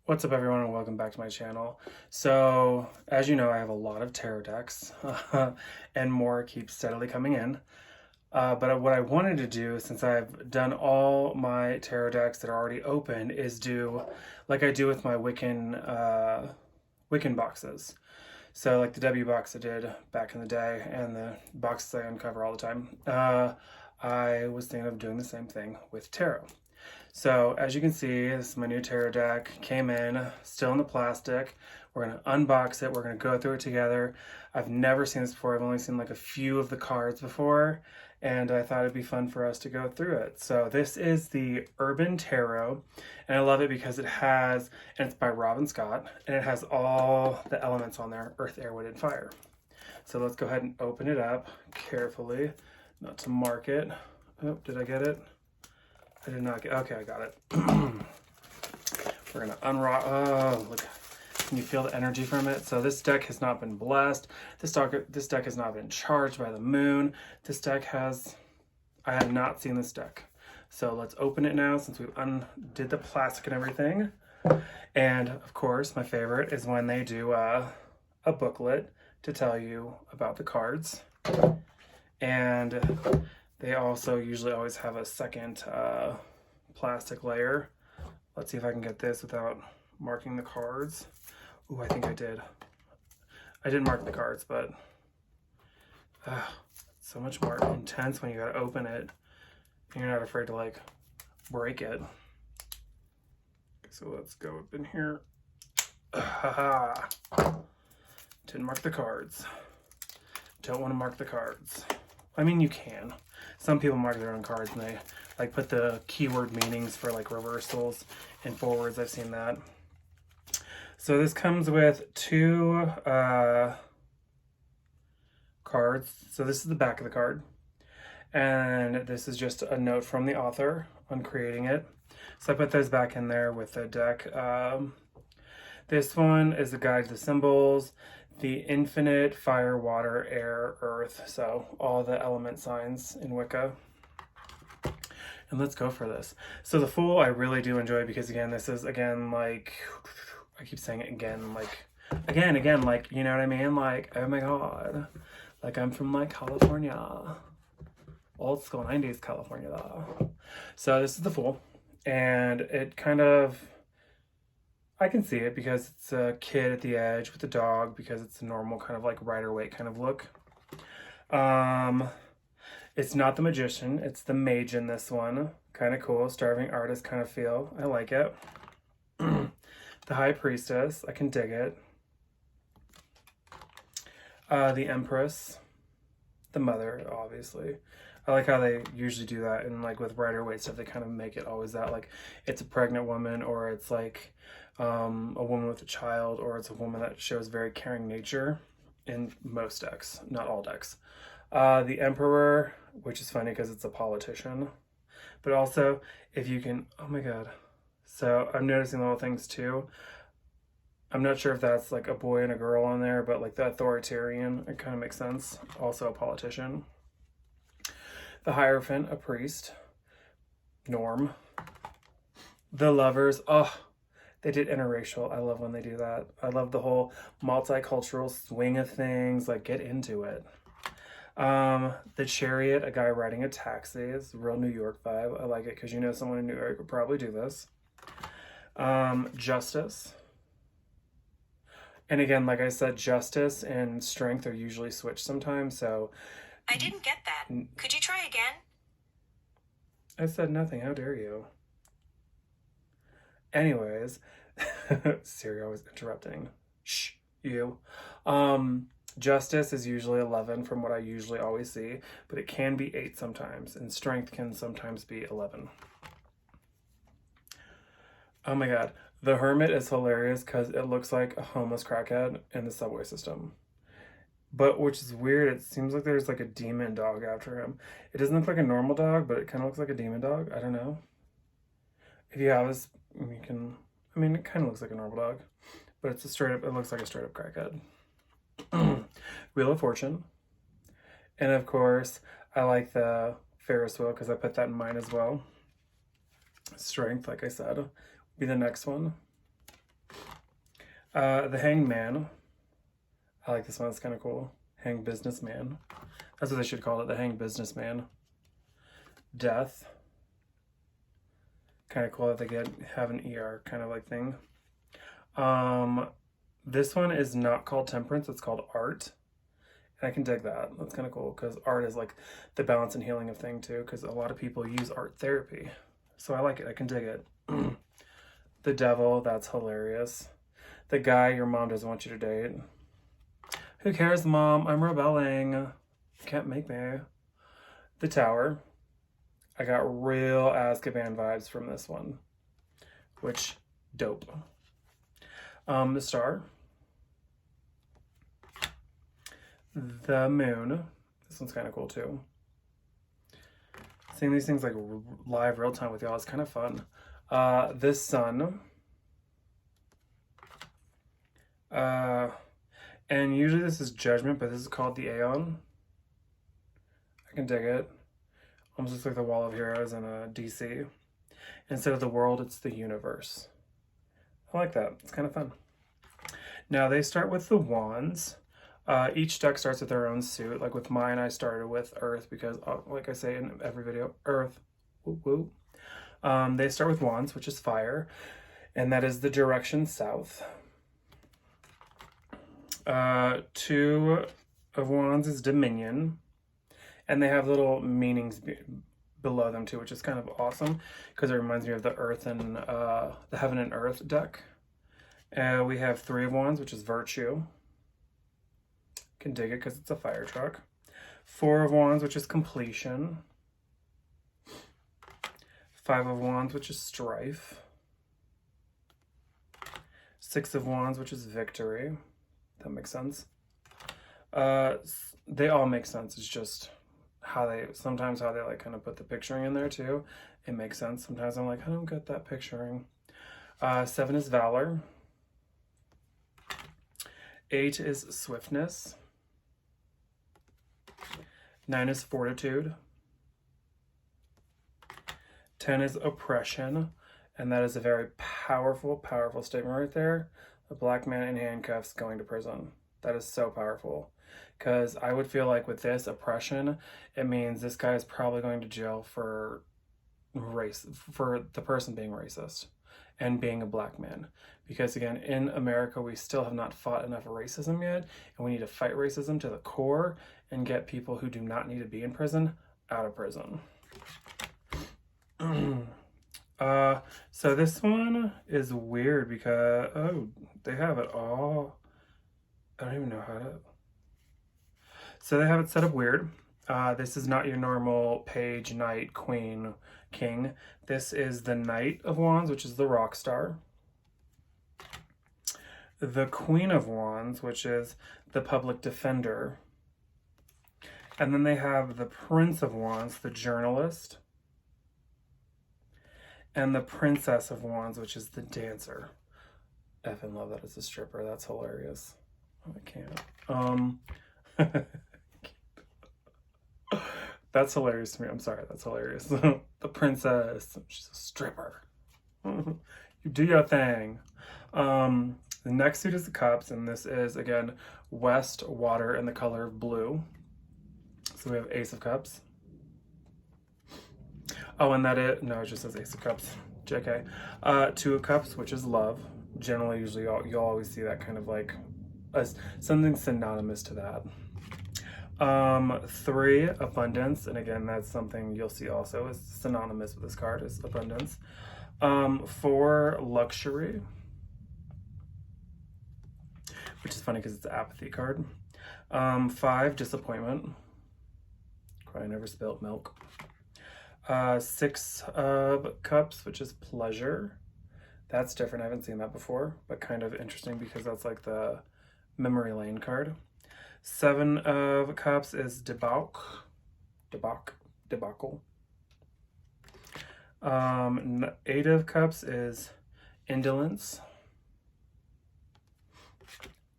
What's up, everyone, and welcome back to my channel. So, as you know, I have a lot of tarot decks, and more keeps steadily coming in. But what I wanted to do, since I've done all my tarot decks that are already open, is do like I do with my Wiccan boxes. So, like the W box I did back in the day, and the boxes I uncover all the time. I was thinking of doing the same thing with tarot. So as you can see, this is my new tarot deck. Came in, still in the plastic. We're gonna unbox it. We're gonna go through it together. I've never seen this before. I've only seen like a few of the cards before, and I thought it'd be fun for us to go through it. So this is the Urban Tarot, and I love it because it has, and it's by Robin Scott, and it has all the elements on there: earth, air, wind, and fire. So let's go ahead and open it up carefully, not to mark it. Oh, did I get it? I did not get, okay, I got it. We're gonna unrock, oh, look, can you feel the energy from it? So this deck has not been blessed. This deck has not been charged by the moon. This deck has, I have not seen this deck. So let's open it now since we undid the plastic and everything. And of course, my favorite is when they do a booklet to tell you about the cards. And they also usually always have a second plastic layer. Let's see if I can get this without marking the cards. Ooh, I think I did. I didn't mark the cards, but it's so much more intense when you gotta open it and you're not afraid to like break it. So let's go up in here. Didn't mark the cards. Don't want to mark the cards. I mean, you can. Some people mark their own cards and they like put the keyword meanings for like reversals and forwards. I've seen that. So this comes with two cards. So this is the back of the card. And this is just a note from the author on creating it. So I put those back in there with the deck. This one is a guide to the symbols, the infinite fire, water, air, earth. So all the element signs in Wicca. And let's go for this. So the Fool I really do enjoy because again, this is again, like, I keep saying it again, like, again, like, you know what I mean? Like, oh my God, like I'm from like California, old school 90s California though. So this is the Fool, and it kind of, I can see it because it's a kid at the edge with a dog because it's a normal kind of like Rider-Waite kind of look. It's not the Magician, it's the Mage in this one. Kind of cool, starving artist kind of feel. I like it. The High Priestess, I can dig it. The Empress, the Mother, obviously. I like how they usually do that, and like with Rider-Waite stuff, they kind of make it always that like it's a pregnant woman, or it's like a woman with a child, or it's a woman that shows very caring nature in most decks, not all decks. The Emperor, which is funny because it's a politician, but also if you can, oh my God. So I'm noticing little things too. I'm not sure if that's like a boy and a girl on there, but like the authoritarian, it kind of makes sense. Also a politician. The Hierophant, a priest. Norm. The Lovers, oh, they did interracial. I love when they do that. I love the whole multicultural swing of things, like get into it. The Chariot, a guy riding a taxi. It's a real New York vibe. I like it because you know someone in New York would probably do this. Justice. And again, like I said, justice and strength are usually switched sometimes, so... I didn't get that. Could you try again? I said nothing. How dare you? Anyways, Siri always interrupting. Shh, you. Justice is usually 11 from what I usually always see, but it can be 8 sometimes, and strength can sometimes be 11. Oh my God. The Hermit is hilarious because it looks like a homeless crackhead in the subway system. But which is weird, it seems like there's like a demon dog after him. It doesn't look like a normal dog, but it kind of looks like a demon dog. I don't know. If you have this, you can, I mean, it kind of looks like a normal dog, but it's a straight up, it looks like a straight up crackhead. Wheel of Fortune. And of course, I like the Ferris wheel because I put that in mine as well. Strength, like I said, be the next one. The Hanged Man. I like this one. It's kind of cool. Hanged Businessman. That's what they should call it. The Hanged Businessman. Death. Kind of cool that they have an ER kind of like thing. This one is not called Temperance. It's called Art. And I can dig that. That's kind of cool because art is like the balance and healing of thing too, because a lot of people use art therapy. So I like it. I can dig it. The Devil. That's hilarious. The Guy your mom doesn't want you to date. Who cares, Mom? I'm rebelling. Can't make me. The Tower. I got real Azkaban vibes from this one, which dope. The Star. The Moon. This one's kind of cool too. Seeing these things like live real time with y'all is kind of fun. The Sun. And usually this is Judgment, but this is called the Aeon. I can dig it. Almost looks like the Wall of Heroes in a DC. Instead of the world, it's the universe. I like that. It's kind of fun. Now they start with the wands. Each deck starts with their own suit. Like with mine, I started with Earth because, like I say in every video, Earth. Woo woo. They start with wands, which is fire, and that is the direction south. 2 of wands is Dominion, and they have little meanings below them too, which is kind of awesome because it reminds me of the Earth and the Heaven and Earth deck. We have 3 of wands, which is Virtue. Can dig it because it's a fire truck. 4 of wands, which is Completion. 5 of wands, which is Strife. 6 of wands, which is Victory. That makes sense. They all make sense. It's just how they like kind of put the picturing in there too. It makes sense. Sometimes I'm like, I don't get that picturing. 7 is Valor. 8 is Swiftness. 9 is Fortitude. 10 is Oppression. And that is a very powerful, powerful statement right there. A black man in handcuffs going to prison. That is so powerful. Because I would feel like with this oppression, it means this guy is probably going to jail for for the person being racist and being a black man. Because again, in America, we still have not fought enough racism yet, and we need to fight racism to the core and get people who do not need to be in prison out of prison. So this one is weird because, they have it all. I don't even know how to. So they have it set up weird. This is not your normal page, knight, queen, king. This is the Knight of Wands, which is the rock star. The Queen of Wands, which is the public defender. And then they have the Prince of Wands, the journalist. And the Princess of Wands, which is the dancer. I effing love that it's a stripper. That's hilarious. Oh, I can't. That's hilarious to me. I'm sorry. That's hilarious. The princess. She's a stripper. You do your thing. The next suit is the Cups, and this is, again, West Water in the color of blue. So we have Ace of Cups. Oh, and it just says Ace of Cups. JK. 2 of Cups, which is love. Generally, usually, you'll always see that kind of like something synonymous to that. 3, abundance, and again, that's something you'll see also is synonymous with this card, is abundance. 4, luxury, which is funny because it's an apathy card. 5, disappointment. Cry never spilt milk. 6 of cups, which is pleasure. That's different. I haven't seen that before, but kind of interesting because that's like the memory lane card. 7 of cups is debacle. 8 of cups is indolence.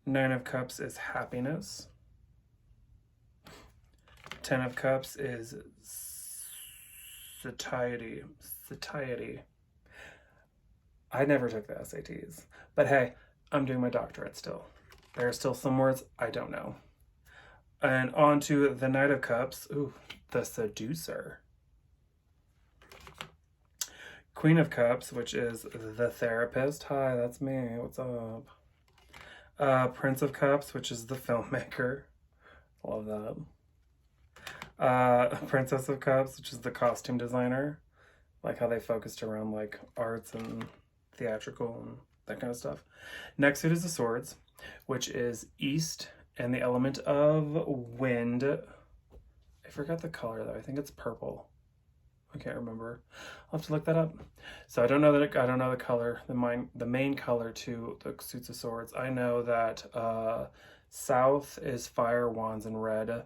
9 of cups is happiness. 10 of cups is satiety. I never took the SATs, but hey, I'm doing my doctorate still. There are still some words I don't know. And on to the Knight of Cups. Ooh, the Seducer. Queen of Cups, which is the Therapist. Hi, that's me. What's up? Prince of Cups, which is the filmmaker. Love that. Princess of Cups, which is the costume designer. Like how they focused around like arts and theatrical and that kind of stuff. Next suit is the Swords, which is East and the element of wind. I forgot the color though. I think it's purple. I can't remember. I'll have to look that up. So I don't know the color, the main color to the suits of swords. I know that south is fire, wands, and red.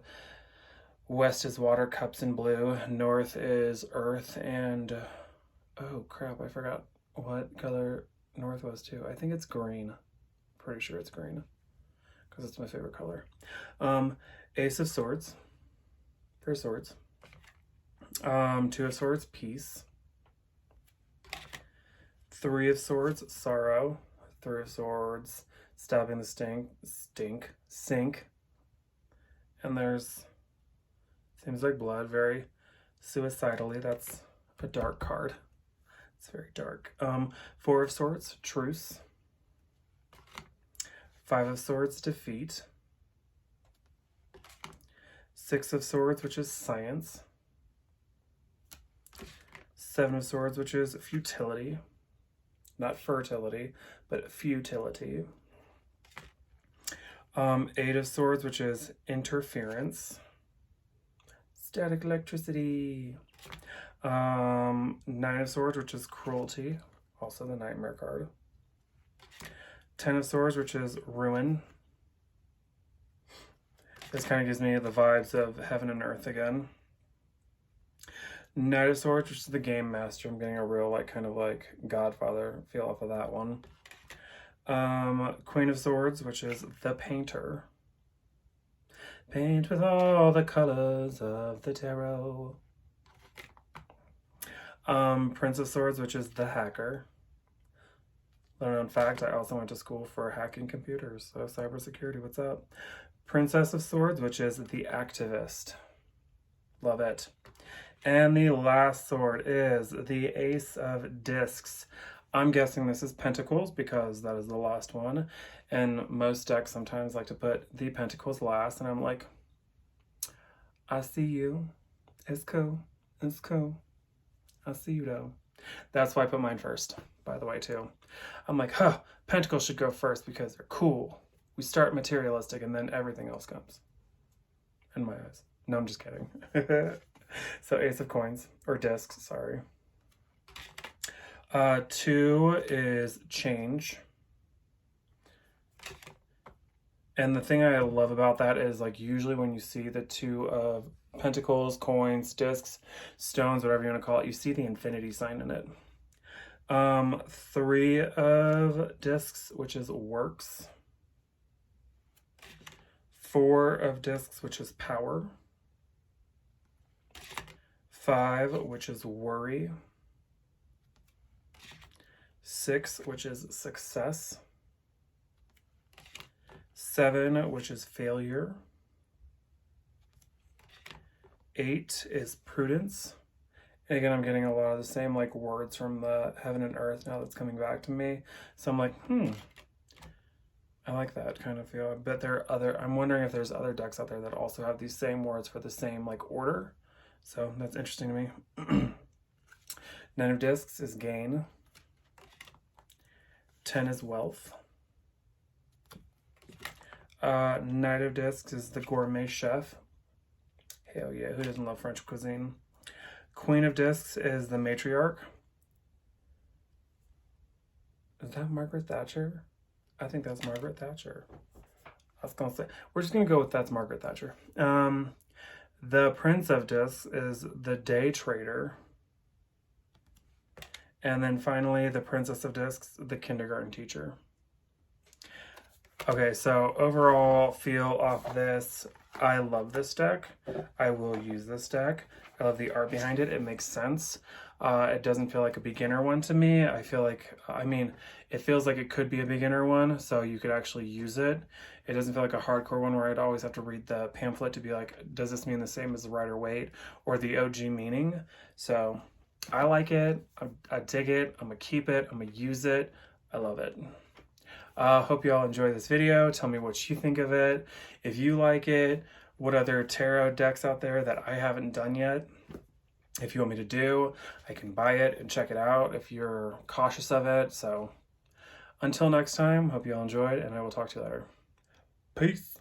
West is water, cups, and blue. North is earth and oh crap, I forgot what color north was too. I think it's green. Pretty sure it's green because it's my favorite color. Ace of Swords for swords. Two of Swords, peace. Three of Swords, sorrow. Three of Swords, stabbing the sink. And there's, seems like blood, very suicidally. That's a dark card. It's very dark. Four of Swords, truce. Five of Swords, defeat. Six of Swords, which is science. Seven of Swords, which is futility. Not fertility, but futility. Eight of Swords, which is interference. Static electricity. Nine of Swords, which is cruelty. Also the Nightmare card. 10 of Swords, which is ruin. This kind of gives me the vibes of heaven and earth again. Knight of Swords, which is the game master. I'm getting a real like kind of like Godfather feel off of that one. Queen of Swords, which is the painter. Paint with all the colors of the tarot. Prince of Swords, which is the hacker. Little known fact, I also went to school for hacking computers, so cybersecurity, what's up? Princess of Swords, which is the activist. Love it. And the last sword is the Ace of Discs. I'm guessing this is Pentacles because that is the last one. And most decks sometimes like to put the Pentacles last. And I'm like, I see you. It's cool. It's cool. I see you though. That's why I put mine first, by the way, too. I'm like, Pentacles should go first because they're cool. We start materialistic and then everything else comes. In my eyes. No, I'm just kidding. So Ace of Coins, or Discs, sorry. 2 is change. And the thing I love about that is like usually when you see the 2 of Pentacles, coins, discs, stones, whatever you want to call it, you see the infinity sign in it. 3 of discs, which is works. 4 of discs, which is power. 5, which is worry. 6, which is success. 7, which is failure. 8 is prudence. And again, I'm getting a lot of the same like words from the heaven and earth now that's coming back to me. So I'm like, I like that kind of feel. I bet there are other, I'm wondering if there's other decks out there that also have these same words for the same like order. So that's interesting to me. 9 of discs is gain. 10 is wealth. Knight of discs is the gourmet chef. Hell yeah, who doesn't love French cuisine? Queen of discs is the matriarch. Is that Margaret Thatcher? I think that's Margaret Thatcher. I was gonna say, we're just gonna go with that's Margaret Thatcher. The Prince of Discs is the day trader. And then finally, the Princess of Discs, the kindergarten teacher. Okay, so overall feel off this, I love this deck. I will use this deck. I love the art behind it. It makes sense. It doesn't feel like a beginner one to me. I feel like, I mean, it feels like it could be a beginner one, so you could actually use it. It doesn't feel like a hardcore one where I'd always have to read the pamphlet to be like, does this mean the same as the Rider-Waite or the OG meaning? So I like it. I dig it. I'm gonna keep it. I'm gonna use it. I love it. Hope you all enjoy this video. Tell me what you think of it. If you like it, what other tarot decks out there that I haven't done yet, if you want me to do, I can buy it and check it out if you're cautious of it. So until next time, hope you all enjoyed, and I will talk to you later. Peace.